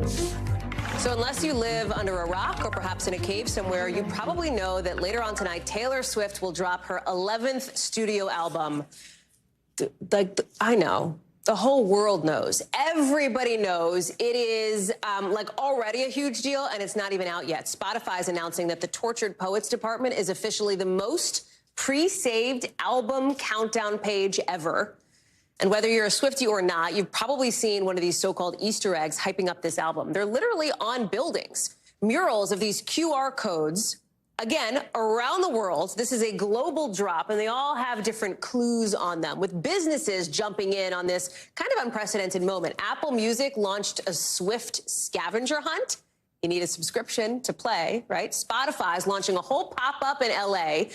So unless you live under a rock or perhaps in a cave somewhere, you probably know that later on tonight, Taylor Swift will drop her 11th studio album. I know. The whole world knows. Everybody knows. It is already a huge deal, and it's not even out yet. Spotify is announcing that the Tortured Poets department is officially the most pre-saved album countdown page ever. And whether you're a Swiftie or not, you've probably seen one of these so-called Easter eggs hyping up this album. They're literally on buildings, murals of these QR codes, again, around the world. This is a global drop, and they all have different clues on them, with businesses jumping in on this kind of unprecedented moment. Apple Music launched a Swift scavenger hunt. You need a subscription to play, right? Spotify is launching a whole pop-up in L.A.,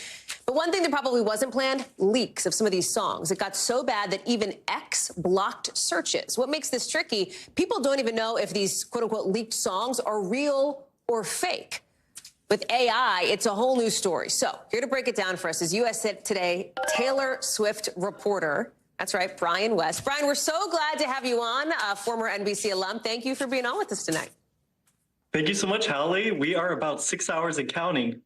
but one thing that probably wasn't planned, leaks of some of these songs. It got so bad that even X blocked searches. What makes this tricky? People don't even know if these quote-unquote leaked songs are real or fake. With AI, it's a whole new story. So here to break it down for us is USA Today Taylor Swift reporter. That's right, Brian West. Brian, we're so glad to have you on, a former NBC alum. Thank you for being on with us tonight. Thank you so much, Hallie. We are about 6 hours and counting.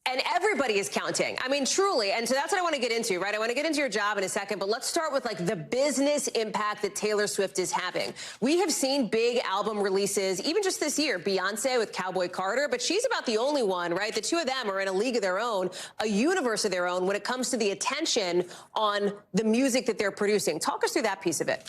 And everybody is counting. I mean, truly. And so that's what I want to get into, right? I want to get into your job in a second, but let's start with the business impact that Taylor Swift is having. We have seen big album releases, even just this year, Beyonce with Cowboy Carter, but she's about the only one, right? The two of them are in a league of their own, a universe of their own when it comes to the attention on the music that they're producing. Talk us through that piece of it.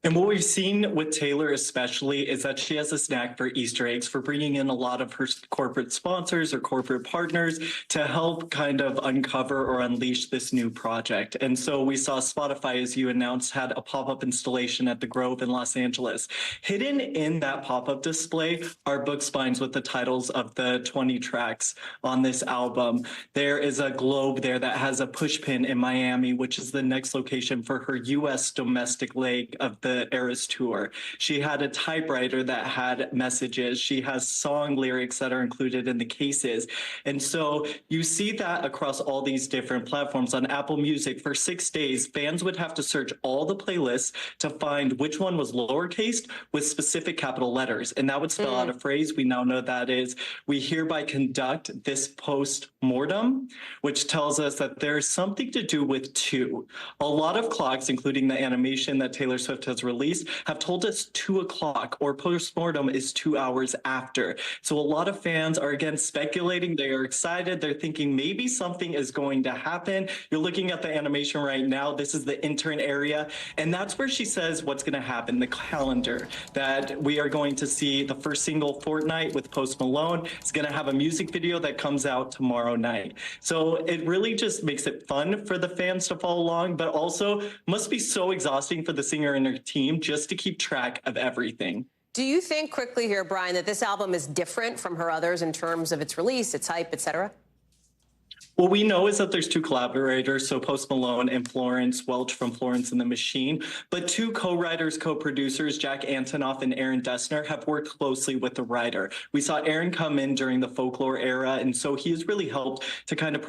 And what we've seen with Taylor especially is that she has a knack for Easter eggs, for bringing in a lot of her corporate sponsors or corporate partners to help kind of uncover or unleash this new project. And so we saw Spotify, as you announced, had a pop-up installation at the Grove in Los Angeles. Hidden in that pop-up display are book spines with the titles of the 20 tracks on this album. There is a globe there that has a push pin in Miami, which is the next location for her U.S. domestic leg of the Eras Tour. She had a typewriter that had messages. She has song lyrics that are included in the cases. And so you see that across all these different platforms. On Apple Music, for 6 days, fans would have to search all the playlists to find which one was lowercase with specific capital letters. And that would spell out a phrase. We now know that is, we hereby conduct this post-mortem, which tells us that there's something to do with two. A lot of clocks, including the animation that Taylor Swift has released, have told us 2 o'clock, or postmortem is 2 hours after. So a lot of fans are again speculating. They are excited. They're thinking maybe something is going to happen. You're looking at the animation right now. This is the intern area. And that's where she says what's going to happen, the calendar, that we are going to see the first single, Fortnite, with Post Malone. It's going to have a music video that comes out tomorrow night. So it really just makes it fun for the fans to follow along, but also must be so exhausting for the singer and her team just to keep track of everything. Do you think, quickly here, Brian, that this album is different from her others in terms of its release, its hype, et cetera? What we know is that there's 2 collaborators, so Post Malone and Florence Welch from Florence and the Machine, but 2 co-writers, co-producers, Jack Antonoff and Aaron Dessner, have worked closely with the writer. We saw Aaron come in during the folklore era, and so he has really helped to kind of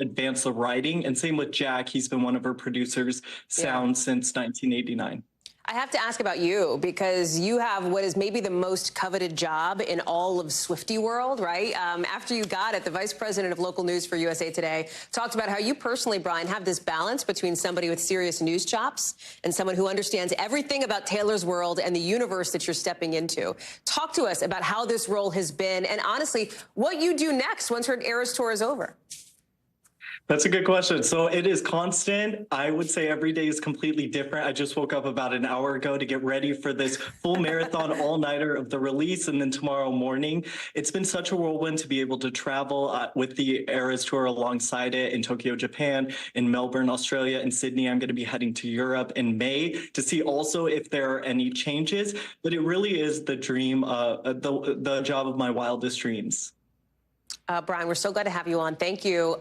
advance the writing, and same with Jack. He's been one of her producers since 1989. I have to ask about you, because you have what is maybe the most coveted job in all of Swiftie world, right? After you got it, the vice president of local news for USA Today talked about how you personally, Brian, have this balance between somebody with serious news chops and someone who understands everything about Taylor's world and the universe that you're stepping into. Talk to us about how this role has been, and honestly, what you do next once her Eras Tour is over. That's a good question. So it is constant. I would say every day is completely different. I just woke up about an hour ago to get ready for this full marathon all-nighter of the release, and then tomorrow morning. It's been such a whirlwind to be able to travel with the Eras Tour alongside it in Tokyo, Japan, in Melbourne, Australia, and Sydney. I'm going to be heading to Europe in May to see also if there are any changes. But it really is the dream, the job of my wildest dreams. Brian, we're so glad to have you on. Thank you.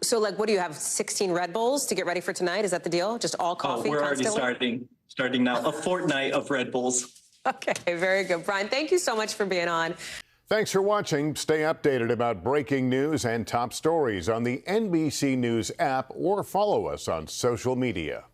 So, what do you have, 16 Red Bulls to get ready for tonight? Is that the deal? Just all coffee? Oh, we're constantly? already starting now. A fortnight of Red Bulls. Okay, very good. Brian, thank you so much for being on. Thanks for watching. Stay updated about breaking news and top stories on the NBC News app, or follow us on social media.